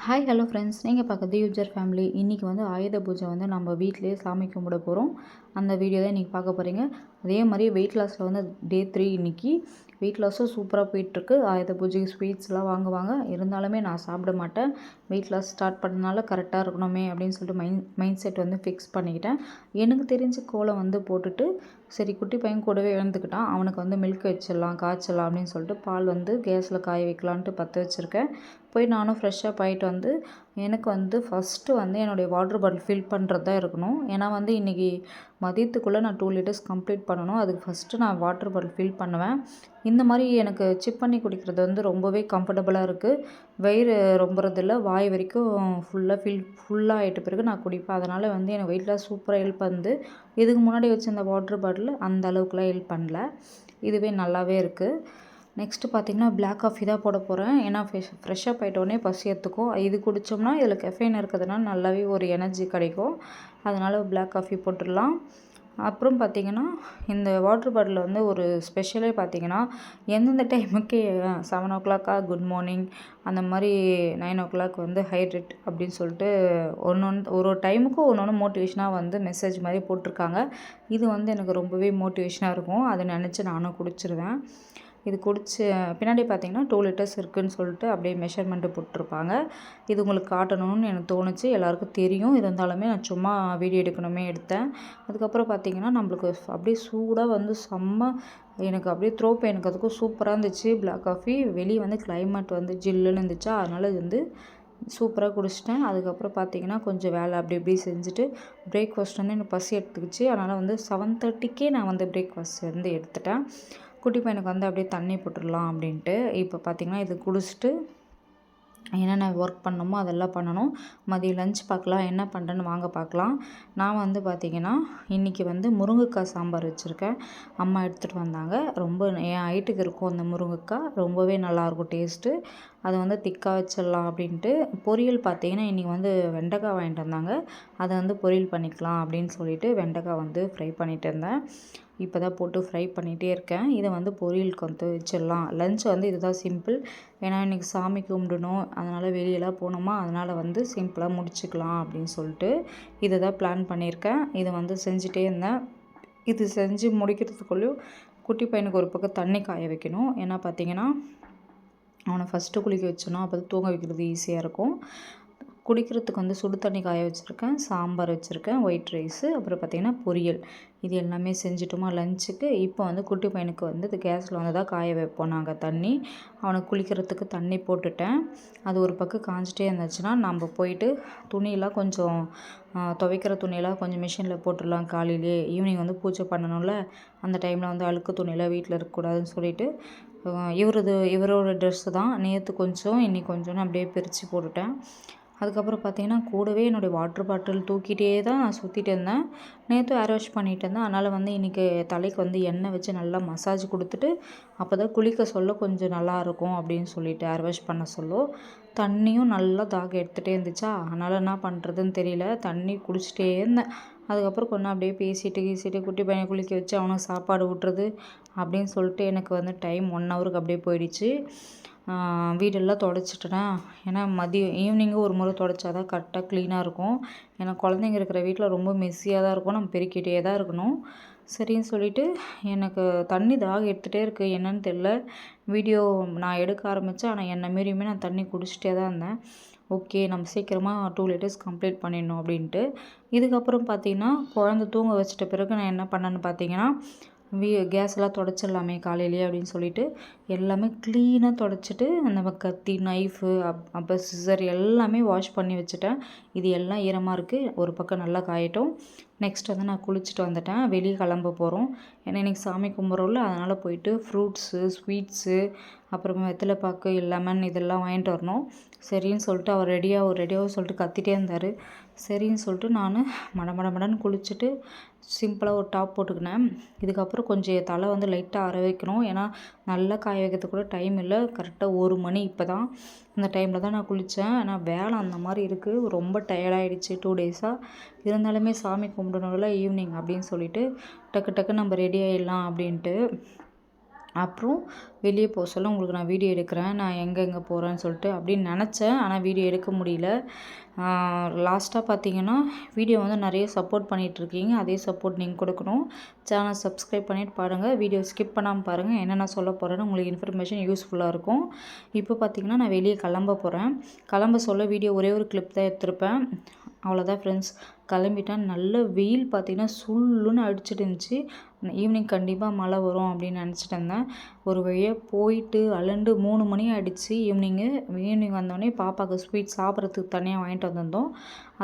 Hi hello friends, நீங்கள் பார்க்குறது user family. இன்றைக்கி வந்து ஆயுத பூஜை வந்து நம்ம வீட்டிலேயே சாமி கும்பிட போகிறோம். அந்த வீடியோ தான் இன்றைக்கி பார்க்க போகிறீங்க. அதே மாதிரி வெயிட் லாஸில் வந்து டே 3 இன்றைக்கி. வெயிட் லாஸும் சூப்பராக போயிட்டுருக்கு. ஆயுத பூஜைக்கு ஸ்வீட்ஸ்லாம் வாங்குவாங்க. இருந்தாலுமே நான் சாப்பிட மாட்டேன். வெயிட் லாஸ் ஸ்டார்ட் பண்ணனால கரெக்டாக இருக்கணுமே அப்படின்னு சொல்லிட்டு மைண்ட் செட் வந்து ஃபிக்ஸ் பண்ணிக்கிட்டேன். எனக்கு தெரிஞ்ச கோலம் வந்து போட்டுட்டு சரி குட்டி பையன் கூடவே எழுந்துக்கிட்டான். அவனுக்கு வந்து மில்க் வச்சிடலாம் காய்ச்சலாம் அப்படின்னு சொல்லிட்டு பால் வந்து கேஸில் காய வைக்கலான்ட்டு பற்ற வச்சுருக்கேன். போய் நானும் ஃப்ரெஷ்ஷாக ஆகிட்டு வந்து எனக்கு வந்து ஃபஸ்ட்டு வந்து என்னுடைய வாட்டர் பாட்டில் ஃபில் பண்ணுறது தான் இருக்கணும். ஏன்னா வந்து இன்றைக்கி மதியத்துக்குள்ளே நான் 2 லிட்டர்ஸ் கம்ப்ளீட் பண்ணணும். அதுக்கு ஃபஸ்ட்டு நான் வாட்டர் பாட்டில் ஃபில் பண்ணுவேன். இந்த மாதிரி எனக்கு சிப் பண்ணி குடிக்கிறது வந்து ரொம்பவே கம்ஃபர்டபுளாக இருக்குது. வயிறு ரொம்புறதில்ல, வாய் வரைக்கும் ஃபுல்லாக ஆகிட்ட பிறகு நான் குடிப்பேன். அதனால் வந்து எனக்கு வெயிட் லாஸ் சூப்பராக ஹெல்ப் பண்ணுது. இதுக்கு முன்னாடி வச்சுருந்த வாட்டர் பாட்டில் அந்த அளவுக்குலாம் ஹெல்ப் பண்ணல. இதுவே நல்லாவே இருக்குது. நெக்ஸ்ட்டு பார்த்திங்கன்னா பிளாக் காஃபி தான் போட போகிறேன். ஏன்னா ஃப்ரெஷ்ஷாக ஆகிட்டோடனே பசி எடுத்துக்கும். இது குடித்தோம்னா இதில் கெஃபைன் இருக்கிறதுனால நல்லாவே ஒரு எனர்ஜி கிடைக்கும். அதனால் பிளாக் காஃபி போட்டுடலாம். அப்புறம் பார்த்திங்கன்னா இந்த வாட்டர் பாட்டிலில் வந்து ஒரு ஸ்பெஷலே பார்த்திங்கன்னா எந்தெந்த டைமுக்கு 7 o'clock குட் மார்னிங், அந்த மாதிரி 9 o'clock வந்து ஹைட்ரேட் அப்படின்னு சொல்லிட்டு ஒரு டைமுக்கும் ஒன்று மோட்டிவேஷனாக வந்து மெசேஜ் மாதிரி போட்டிருக்காங்க. இது வந்து எனக்கு ரொம்பவே மோட்டிவேஷனாக இருக்கும். அதை நினச்சி நானும் குடிச்சிருவேன். இது குடிச்சு பின்னாடி பார்த்திங்கன்னா 2 லிட்டர்ஸ் இருக்குதுன்னு சொல்லிட்டு அப்படியே மெஷர்மெண்ட்டு போட்டிருப்பாங்க. இது உங்களுக்கு காட்டணும்னு எனக்கு தோணுச்சு. எல்லாருக்கும் தெரியும். இருந்தாலுமே நான் சும்மா வீடியோ எடுக்கணுமே எடுத்தேன். அதுக்கப்புறம் பார்த்திங்கன்னா நம்மளுக்கு அப்படியே சூடாக வந்து எனக்கு அப்படியே த்ரோட் பெயினுக்கு அதுக்கும் சூப்பராக இருந்துச்சு. பிளாக் காஃபி வெளியே வந்து கிளைமேட் வந்து ஜில்லுன்னு இருந்துச்சா, அதனால் இது வந்து சூப்பராக குடிச்சிட்டேன். அதுக்கப்புறம் பார்த்திங்கன்னா கொஞ்சம் வேலை அப்படி இப்படி செஞ்சுட்டு பிரேக்ஃபாஸ்ட் வந்து எனக்கு பசி எடுத்துக்கிச்சு. அதனால் வந்து 7:30க்கே நான் வந்து பிரேக்ஃபாஸ்ட் வந்து எடுத்துட்டேன். குட்டி பையனுக்கு வந்து அப்படியே தண்ணி போட்டுடலாம் அப்படின்ட்டு. இப்போ பார்த்திங்கன்னா இது குடிச்சிட்டு என்னென்ன ஒர்க் பண்ணணுமோ அதெல்லாம் பண்ணணும். மதியம் லஞ்ச் பார்க்கலாம், என்ன பண்ணுறேன்னு வாங்க பார்க்கலாம். நான் வந்து பார்த்திங்கன்னா இன்றைக்கி வந்து முருங்கைக்காய் சாம்பார் வச்சுருக்கேன். அம்மா எடுத்துகிட்டு வந்தாங்க. ரொம்ப என் ஹைட்டுக்கு இருக்கும் அந்த முருங்கைக்காய். ரொம்பவே நல்லாயிருக்கும் டேஸ்ட்டு. அதை வந்து திக்காக வச்சிடலாம் அப்படின்ட்டு. பொரியல் பார்த்திங்கன்னா இன்றைக்கி வந்து வெண்டைக்காய் வாங்கிட்டு வந்தாங்க. அதை வந்து பொரியல் பண்ணிக்கலாம் அப்படின்னு சொல்லிட்டு வெண்டைக்காய் வந்து ஃப்ரை பண்ணிகிட்டு இருந்தேன். இப்போ தான் போட்டு ஃப்ரை பண்ணிகிட்டே இருக்கேன். இதை வந்து பொரியலுக்கு வந்து வச்சிடலாம். லஞ்ச் வந்து இதுதான் சிம்பிள். ஏன்னா இன்றைக்கி சாமி கும்பிடணும், அதனால் வெளியெல்லாம் போகணுமா, அதனால் வந்து சிம்பிளாக முடிச்சுக்கலாம் அப்படின்னு சொல்லிட்டு இதை தான் பிளான் பண்ணியிருக்கேன். இதை வந்து செஞ்சுட்டே இருந்தேன். இது செஞ்சு முடிக்கிறதுக்குள்ளேயும் குட்டி பையனுக்கு ஒரு பக்கம் தண்ணி காய வைக்கணும். ஏன்னா பார்த்திங்கன்னா அவனை ஃபஸ்ட்டு குளிக்க வச்சோன்னா அப்போ தான் தூங்க வைக்கிறது ஈஸியாக இருக்கும். குடிக்கிறதுக்கு வந்து சுடு தண்ணி காய வச்சுருக்கேன், சாம்பார் வச்சுருக்கேன், ஒயிட் ரைஸு, அப்புறம் பார்த்திங்கன்னா பொரியல். இது எல்லாமே செஞ்சுட்டோமா லஞ்சுக்கு. இப்போ வந்து குட்டி பையனுக்கு வந்து இது கேஸில் வந்து தான் காய வைப்போம் நாங்கள் தண்ணி. அவனுக்கு குளிக்கிறதுக்கு தண்ணி போட்டுட்டேன். அது ஒரு பக்கம் காஞ்சிட்டே இருந்துச்சுன்னா நம்ம போயிட்டு துணியெல்லாம் கொஞ்சம் துவைக்கிற துணியெல்லாம் கொஞ்சம் மிஷினில் போட்டுடலாம். காலையிலே ஈவினிங் வந்து பூஜை பண்ணணும்ல, அந்த டைமில் வந்து அழுக்கு துணியெல்லாம் வீட்டில் இருக்கக்கூடாதுன்னு சொல்லிட்டு இவரோட ட்ரெஸ்ஸு தான் நேற்று கொஞ்சம் இன்றைக்கி கொஞ்சம்னு அப்படியே பிரித்து போட்டுட்டேன். அதுக்கப்புறம் பார்த்திங்கன்னா கூடவே என்னுடைய வாட்டர் பாட்டில் தூக்கிட்டே தான் நான் சுற்றிட்டு இருந்தேன். நேற்று ஹேர் வாஷ் பண்ணிகிட்டு இருந்தேன். அதனால் வந்து இன்றைக்கி தலைக்கு வந்து எண்ணெய் வச்சு நல்லா மசாஜ் கொடுத்துட்டு அப்போ தான் குளிக்க சொல்ல கொஞ்சம் நல்லாயிருக்கும் அப்படின்னு சொல்லிட்டு ஹேர் வாஷ் பண்ண சொல்ல. தண்ணியும் நல்லா தாகம் எடுத்துகிட்டே இருந்துச்சா, அதனால் என்ன பண்ணுறதுன்னு தெரியல. தண்ணி குடிச்சிட்டே இருந்தேன். அதுக்கப்புறம் கொஞ்சம் அப்படியே பேசிட்டு குட்டி பையனை குளிக்க வச்சு அவனுக்கு சாப்பாடு ஊட்டுறது அப்படின்னு சொல்லிட்டு எனக்கு வந்து டைம் 1 ஹவருக்கு அப்படியே போயிடுச்சு. வீடெல்லாம் துடைச்சிட்டேன். ஏன்னா ஈவினிங்கு ஒரு முறை துடைச்சா தான் கரெக்டாக க்ளீனாக இருக்கும். ஏன்னா குழந்தைங்க இருக்கிற வீட்டில் ரொம்ப மெஸ்ஸியாக தான் இருக்கும். நம்ம பெருக்கிட்டே தான் இருக்கணும். சரின்னு சொல்லிவிட்டு எனக்கு தண்ணி தாகம் எடுத்துகிட்டே இருக்குது. என்னன்னு தெரில. வீடியோ நான் எடுக்க ஆரம்பித்தேன். ஆனால் என்னை மீறியுமே நான் தண்ணி குடிச்சிட்டே தான் இருந்தேன். ஓகே, நம்ம சீக்கிரமாக 2 லிட்டர்ஸ் கம்ப்ளீட் பண்ணிடணும் அப்படின்ட்டு. இதுக்கப்புறம் பார்த்திங்கன்னா குழந்தை தூங்க வச்சிட்ட பிறகு நான் என்ன பண்ணேன்னு பார்த்திங்கன்னா கேஸ்லாம் துடைச்சிடலாமே காலையிலேயே அப்படின்னு சொல்லிட்டு எல்லாமே க்ளீனாக துடைச்சிட்டு நம்ம கத்தி, நைஃபு, அப்புறம் சிசர் எல்லாமே வாஷ் பண்ணி வச்சுட்டேன். இது எல்லாம் ஈரமாக இருக்குது. ஒரு பக்கம் நல்லா காயட்டும். நெக்ஸ்ட் வந்து நான் குளிச்சுட்டு வந்துட்டேன். வெளியே கிளம்ப போகிறோம். ஏன்னா இன்றைக்கி சாமி கும்பிட்றோம்ல, அதனால் போயிட்டு ஃப்ரூட்ஸு, ஸ்வீட்ஸு, அப்புறமா வெத்தலைப்பாக்கு, லெமன் இதெல்லாம் வாங்கிட்டு வரணும். சரின்னு சொல்லிட்டு அவர் ரெடியாக சொல்லிட்டு கத்திட்டே இருந்தார். சரின்னு சொல்லிட்டு நான் மடன்னு குளிச்சுட்டு சிம்பிளாக ஒரு டாப் போட்டுக்கினேன். இதுக்கப்புறம் கொஞ்சம் தலை வந்து லைட்டாக அரை வைக்கணும். ஏன்னா நல்லா காய வைக்கிறதுக்கு கூட டைம் இல்லை. கரெக்டாக 1 மணி இப்போ தான். இந்த டைமில் தான் நான் குளித்தேன். ஆனால் வேலை அந்த மாதிரி இருக்குது. ரொம்ப டயர்டாகிடுச்சு 2 டேஸாக. இருந்தாலுமே சாமி கும்பிடணும்ல ஈவினிங் அப்படின்னு சொல்லிட்டு டக்கு நம்ம ரெடி ஆகிடலாம் அப்படின்ட்டு அப்புறம் வெளியே போக சொல்ல உங்களுக்கு நான் வீடியோ எடுக்கிறேன், நான் எங்கே போகிறேன்னு சொல்லிட்டு அப்படின்னு நினச்சேன். ஆனால் வீடியோ எடுக்க முடியல. லாஸ்ட்டாக பார்த்தீங்கன்னா வீடியோ வந்து நிறைய சப்போர்ட் பண்ணிகிட்ருக்கீங்க, அதே சப்போர்ட் நீங்கள் கொடுக்கணும். சேனல் சப்ஸ்கிரைப் பண்ணிவிட்டு பாருங்கள், வீடியோ ஸ்கிப் பண்ணாமல் பாருங்கள். என்னென்ன சொல்ல போகிறேன்னு உங்களுக்கு இன்ஃபர்மேஷன் யூஸ்ஃபுல்லாக இருக்கும். இப்போ பார்த்தீங்கன்னா நான் வெளியே கிளம்ப போகிறேன். கிளம்ப சொல்ல வீடியோ ஒரே ஒரு கிளிப் தான் எடுத்திருப்பேன். அவ்வளோதான் ஃப்ரெண்ட்ஸ். கிளம்பிட்டேன். நல்ல வெயில் பார்த்தீங்கன்னா சுள்ளுன்னு அடிச்சிட்டு இருந்துச்சு. ஈவினிங் கண்டிப்பாக மழை வரும் அப்படின்னு நினச்சிட்டு இருந்தேன். ஒரு வழியாக போயிட்டு அலண்டு 3 மணி ஆகிடுச்சு. ஈவினிங் வந்தோடனே பாப்பாவுக்கு ஸ்வீட் சாப்பிட்றதுக்கு தனியாக வாங்கிட்டு வந்திருந்தோம்.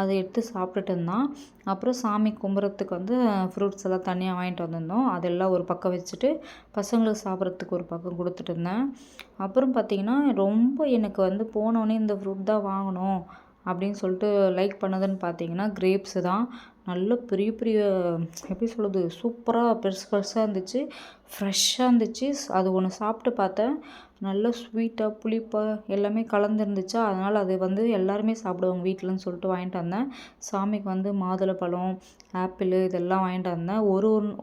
அதை எடுத்து சாப்பிட்டுட்டு இருந்தான். அப்புறம் சாமி கும்பிட்றதுக்கு வந்து ஃப்ரூட்ஸ் எல்லாம் தனியாக வாங்கிட்டு வந்திருந்தோம். அதெல்லாம் ஒரு பக்கம் வச்சுட்டு பசங்களுக்கு சாப்பிட்றதுக்கு ஒரு பக்கம் கொடுத்துட்டு இருந்தேன். அப்புறம் பார்த்திங்கன்னா ரொம்ப எனக்கு வந்து போனோடனே இந்த ஃப்ரூட் தான் வாங்கணும் அப்படின்னு சொல்லிட்டு லைக் பண்ணதுன்னு பார்த்தீங்கன்னா கிரேப்ஸு தான். நல்ல பெரிய பெரிய எப்படி சொல்கிறது, சூப்பராக பெருசு பெருசாக இருந்துச்சு, ஃப்ரெஷ்ஷாக இருந்துச்சு. அது ஒன்று சாப்பிட்டு பார்த்தேன். நல்ல ஸ்வீட்டாக புளிப்பாக எல்லாமே கலந்துருந்துச்சா, அதனால் அது வந்து எல்லாருமே சாப்பிடுவாங்க வீட்டிலன்னு சொல்லிட்டு வாங்கிட்டு வந்தேன். சாமிக்கு வந்து மாதுளப்பழம், ஆப்பிள் இதெல்லாம் வாங்கிட்டு வந்தேன்.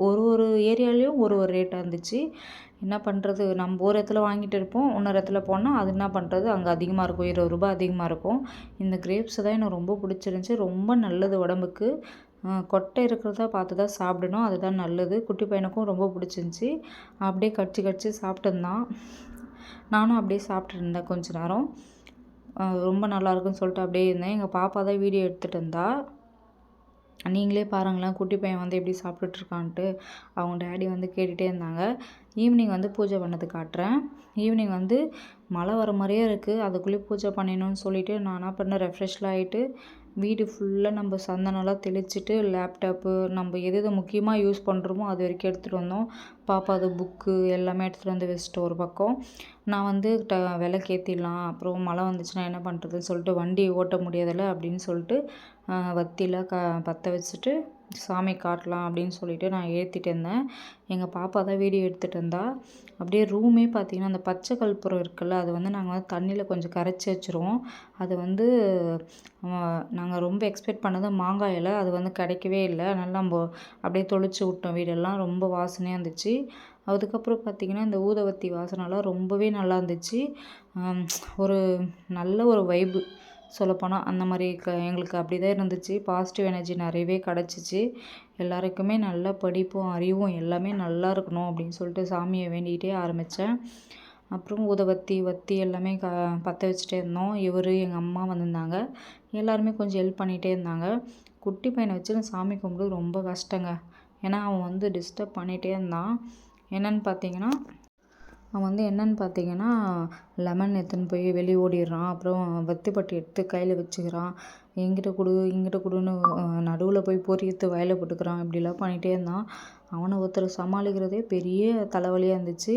ஒரு ஏரியாலேயும் ஒரு ரேட்டாக இருந்துச்சு. என்ன பண்ணுறது, நம்ம ஒரு இடத்துல வாங்கிட்டு இருப்போம், இன்னொரு இடத்துல போனால் அது என்ன பண்ணுறது, அங்கே அதிகமாக இருக்கும், ரூ. 20 அதிகமாக இருக்கும். இந்த கிரேப்ஸ் தான் எனக்கு ரொம்ப பிடிச்சிருந்துச்சி. ரொம்ப நல்லது உடம்புக்கு. கொட்டை இருக்கிறதா பார்த்து தான் சாப்பிடணும், அதுதான் நல்லது. குட்டி பையனுக்கும் ரொம்ப பிடிச்சிருந்துச்சி. அப்படியே கடிச்சு சாப்பிட்டுருந்தான். நானும் அப்படியே சாப்பிட்டுட்டு இருந்தேன் கொஞ்ச நேரம். ரொம்ப நல்லாயிருக்குன்னு சொல்லிட்டு அப்படியே இருந்தேன். எங்கள் பாப்பா தான் வீடியோ எடுத்துகிட்டு இருந்தா. நீங்களே பாருங்களேன், குட்டி பையன் வந்து எப்படி சாப்பிட்டுட்ருக்கான்ட்டு. அவங்க டேடி வந்து கேட்டுகிட்டே இருந்தாங்க. ஈவினிங் வந்து பூஜை பண்ணது காட்டுறேன். ஈவினிங் வந்து மழை வர மாதிரியே இருக்குது. அதுக்குள்ளேயே பூஜை பண்ணிடணும்னு சொல்லிவிட்டு நான் என்ன பண்ணேன், ரெஃப்ரெஷ்லாம் ஆகிட்டு வீடு ஃபுல்லாக நம்ம சந்தனம்லாம் தெளிச்சிட்டு லேப்டாப்பு நம்ம எது முக்கியமாக யூஸ் பண்ணுறோமோ அது வரைக்கும் எடுத்துகிட்டு வந்தோம். பாப்பா அது புக்கு எல்லாமே எடுத்துகிட்டு வந்து வச்சுட்டு ஒரு பக்கம் நான் வந்து விளக்கேற்றிடலாம், அப்புறம் மழை வந்துச்சுன்னா என்ன பண்ணுறதுன்னு சொல்லிட்டு வண்டி ஓட்ட முடியாதில்ல அப்படின்னு சொல்லிட்டு வத்திலாம் பற்ற வச்சுட்டு சாமி காட்டலாம் அப்படின்னு சொல்லிட்டு நான் ஏற்றிட்டு இருந்தேன். எங்கள் பாப்பா தான் வீடியோ எடுத்துகிட்டு இருந்தா. அப்படியே ரூமே பார்த்திங்கன்னா அந்த பச்சை கற்பூரம் இருக்குல்ல, அது வந்து நாங்கள் வந்து தண்ணியில் கொஞ்சம் கரைச்சி வச்சுருவோம். அது வந்து நாங்கள் ரொம்ப எக்ஸ்பெக்ட் பண்ணது மாங்காய் இலை, அது வந்து கிடைக்கவே இல்லை. அதனால் நம்ம அப்படியே தொளிச்சு விட்டோம். வீடெல்லாம் ரொம்ப வாசனையாக இருந்துச்சு. அதுக்கப்புறம் பார்த்திங்கன்னா இந்த ஊதுவத்தி வாசனைலாம் ரொம்பவே நல்லா இருந்துச்சு. ஒரு நல்ல ஒரு வைப்பு சொல்லப்போனால் அந்த மாதிரி எங்களுக்கு அப்படி தான் இருந்துச்சு. பாசிட்டிவ் எனர்ஜி நிறையவே கிடச்சிச்சு. எல்லாருக்குமே நல்ல படிப்பும் அறிவும் எல்லாமே நல்லா இருக்கணும் அப்படின்னு சொல்லிட்டு சாமியை வேண்டிகிட்டே ஆரம்பித்தேன். அப்புறம் ஊதுவத்தி வத்தி எல்லாமே பற்ற வச்சுட்டே இருந்தோம். எங்கள் அம்மா வந்திருந்தாங்க. எல்லாருமே கொஞ்சம் ஹெல்ப் பண்ணிகிட்டே இருந்தாங்க. குட்டி பையனை வச்சு சாமி கும்பிடுறது ரொம்ப கஷ்டங்க. ஏன்னா அவன் வந்து டிஸ்டர்ப் பண்ணிகிட்டே இருந்தான். என்னன்னு பார்த்தீங்கன்னா லெமன் எடுத்துன்னு போய் வெளியே ஓடிடுறான். அப்புறம் வத்திப்பட்டி எடுத்து கையில் வச்சுக்கிறான். இங்கிட்ட கொடுன்னு நடுவில் போய் பொறி எடுத்து வயலில் போட்டுக்கிறான். இப்படிலாம் பண்ணிகிட்டே இருந்தான். அவனை ஒருத்தர் சமாளிக்கிறதே பெரிய தலைவலியாக இருந்துச்சு.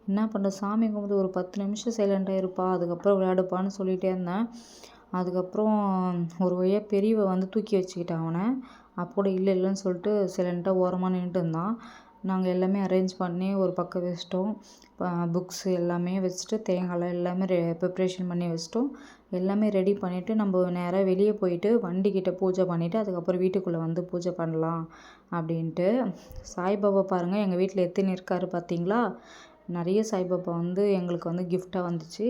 என்ன பண்ணுற, சாமி கும்பிட்டு ஒரு 10 நிமிஷம் சைலண்ட்டாக இருப்பா, அதுக்கப்புறம் விளையாடுப்பான்னு சொல்லிகிட்டே இருந்தேன். அதுக்கப்புறம் ஒரு வழியாக பெரியவ வந்து தூக்கி வச்சுக்கிட்டான் அவனை. அப்போட இல்லைன்னு சொல்லிட்டு சைலண்ட்டாக ஓரமாக நின்றுட்டு இருந்தான். நாங்கள் எல்லாமே அரேஞ்ச் பண்ணி ஒரு பக்கம் வச்சிட்டோம். புக்ஸு எல்லாமே வச்சுட்டு தேங்காய்லாம் எல்லாமே ப்ரிப்ரேஷன் பண்ணி வச்சிட்டோம். எல்லாமே ரெடி பண்ணிவிட்டு நம்ம நேராக வெளியே போயிட்டு வண்டிக்கிட்ட பூஜை பண்ணிவிட்டு அதுக்கப்புறம் வீட்டுக்குள்ளே வந்து பூஜை பண்ணலாம் அப்படின்ட்டு. சாய்பாபா பாருங்கள் எங்கள் வீட்டில் எத்தனை இருக்கார் பார்த்தீங்களா. நிறைய சாய்பாபா வந்து எங்களுக்கு வந்து கிஃப்டாக வந்துச்சு.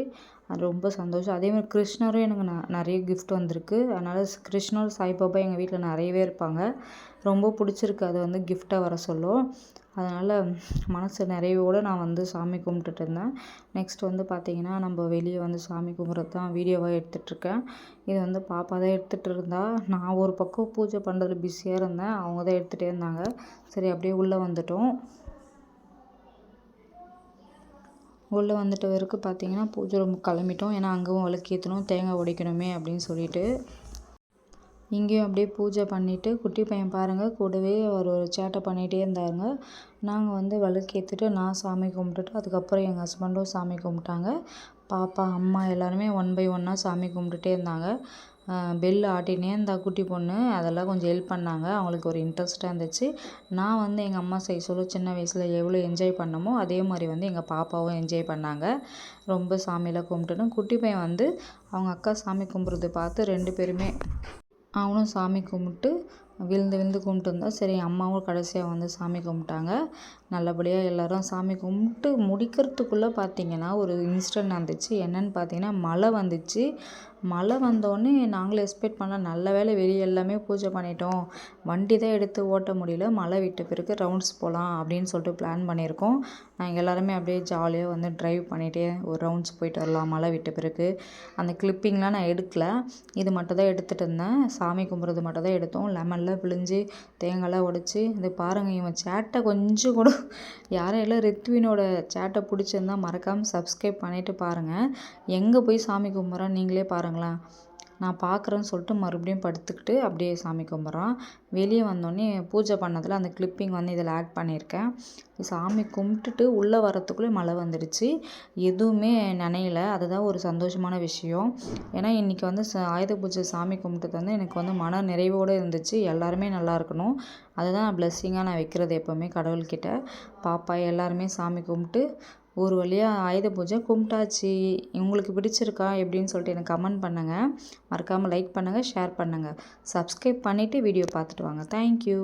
அது ரொம்ப சந்தோஷம். அதேமாதிரி கிருஷ்ணரும் எனக்கு நிறைய கிஃப்ட் வந்திருக்கு. அதனால் கிருஷ்ணர் சாய்பாபா எங்கள் வீட்டில் நிறையவே இருப்பாங்க. ரொம்ப பிடிச்சிருக்கு அது வந்து கிஃப்டாக வர சொல்லும். அதனால் மனசு நிறைவோடு நான் வந்து சாமி கும்பிட்டுட்டு இருந்தேன். நெக்ஸ்ட் வந்து பார்த்திங்கன்னா நம்ம வெளியே வந்து சாமி கும்பிட்றது தான் வீடியோவாக எடுத்துகிட்ருக்கேன். இது வந்து பாப்பா தான் எடுத்துகிட்டு இருந்தா. நான் ஒரு பக்கம் பூஜை பண்ணுறதுல பிஸியாக இருந்தேன். அவங்க தான் எடுத்துகிட்டே இருந்தாங்க. சரி அப்படியே உள்ளே வந்துட்டோம். உள்ளே வந்துட்ட வரைக்கும் பார்த்திங்கன்னா பூஜை ரூமுக்கு கிளம்பிட்டோம். ஏன்னா அங்கேயும் விளக்கேற்றணும், தேங்காய் உடைக்கணுமே அப்படின்னு சொல்லிட்டு. இங்கேயும் அப்படியே பூஜை பண்ணிவிட்டு குட்டி பையன் பாருங்கள் கூடவே ஒரு சேட்டை பண்ணிகிட்டே இருந்தாங்க. நாங்கள் வந்து விளக்கேற்றிட்டு நான் சாமி கும்பிட்டுட்டு அதுக்கப்புறம் எங்கள் ஹஸ்பண்டும் சாமி கும்பிட்டாங்க. பாப்பா அம்மா எல்லாருமே 1 பை 1 சாமி கும்பிட்டுட்டே இருந்தாங்க. பெல் ஆட்டினே இருந்தா குட்டி பொண்ணு. அதெல்லாம் கொஞ்சம் ஹெல்ப் பண்ணாங்க. அவங்களுக்கு ஒரு இன்ட்ரெஸ்ட்டாக இருந்துச்சு. நான் வந்து எங்கள் அம்மா செய்ய சொல்ல சின்ன வயசில் எவ்வளோ என்ஜாய் பண்ணமோ அதே மாதிரி வந்து எங்கள் பாப்பாவும் என்ஜாய் பண்ணாங்க. ரொம்ப சாமியெல்லாம் கும்பிட்டுன்னு குட்டி பையன் வந்து அவங்க அக்கா சாமி கும்பிட்றது பார்த்து 2 பேருமே அவனும் சாமி கும்பிட்டு விழுந்து விழுந்து கும்பிட்டு இருந்தோம். சரி அம்மாவும் கடைசியாக வந்து சாமி கும்பிட்டாங்க. நல்லபடியாக எல்லோரும் சாமி கும்பிட்டு முடிக்கிறதுக்குள்ளே பார்த்திங்கன்னா ஒரு இன்சிடென்ட் நடந்துச்சு. என்னென்னு பார்த்தீங்கன்னா மழை வந்துச்சு. மழை வந்தோடனே நாங்களும் எக்ஸ்பெக்ட் பண்ணல. நல்ல வேளை வெளியே எல்லாமே பூஜை பண்ணிட்டோம். வண்டி தான் எடுத்து ஓட்ட முடியல. மழை விட்ட பிறகு ரவுண்ட்ஸ் போகலாம் அப்படின்னு சொல்லிட்டு பிளான் பண்ணியிருக்கோம். நாங்கள் எல்லாருமே அப்படியே ஜாலியாக வந்து ட்ரைவ் பண்ணிகிட்டே ஒரு ரவுண்ட்ஸ் போயிட்டு வரலாம் மழை விட்ட பிறகு. அந்த கிளிப்பிங்லாம் நான் எடுக்கல. இது மட்டும் தான் எடுத்துகிட்டு இருந்தேன். சாமி கும்பிட்றது மட்டும் தான் எடுத்தோம். லெமன்லாம் பிழிஞ்சு தேங்காய்லாம் உடச்சி இது பாருங்கள். இவன் சேட்டை கொஞ்சம் கூட யாரையெல்லாம் ரித்வினோட சேட்டை பிடிச்சிருந்தா மறக்காமல் சப்ஸ்கிரைப் பண்ணிவிட்டு பாருங்கள். எங்கே போய் சாமி கும்பிட்றான் நீங்களே பாருங்களேன். நான் பார்க்குறேன்னு சொல்லிட்டு மறுபடியும் படுத்துக்கிட்டு அப்படியே சாமி கும்பிட்றான். வெளியே வந்தோடனே பூஜை பண்ணதில் அந்த கிளிப்பிங் வந்து இதில் ஆட் பண்ணியிருக்கேன். சாமி கும்பிட்டுட்டு உள்ளே வரத்துக்குள்ளே மழை வந்துடுச்சு. எதுவுமே நனையல. அதுதான் ஒரு சந்தோஷமான விஷயம். ஏன்னா இன்றைக்கி வந்து ஆயுத பூஜை சாமி கும்பிட்டது வந்து எனக்கு வந்து மன நிறைவோடு இருந்துச்சு. எல்லாருமே நல்லா இருக்கணும். அதுதான் நான் பிளெஸ்ஸிங்காக நான் வைக்கிறது எப்போவுமே கடவுள்கிட்ட. பாப்பா எல்லாருமே சாமி கும்பிட்டு ஒரு வழியாக ஆயுத பூஜை கும்பிட்டாச்சு. உங்களுக்கு பிடிச்சிருக்கா எப்படின்னு சொல்லிட்டு எனக்கு கமெண்ட் பண்ணுங்கள். மறக்காமல் லைக் பண்ணுங்கள், ஷேர் பண்ணுங்கள். சப்ஸ்கிரைப் பண்ணிவிட்டு வீடியோ பார்த்துட்டு வாங்க. தேங்க்யூ.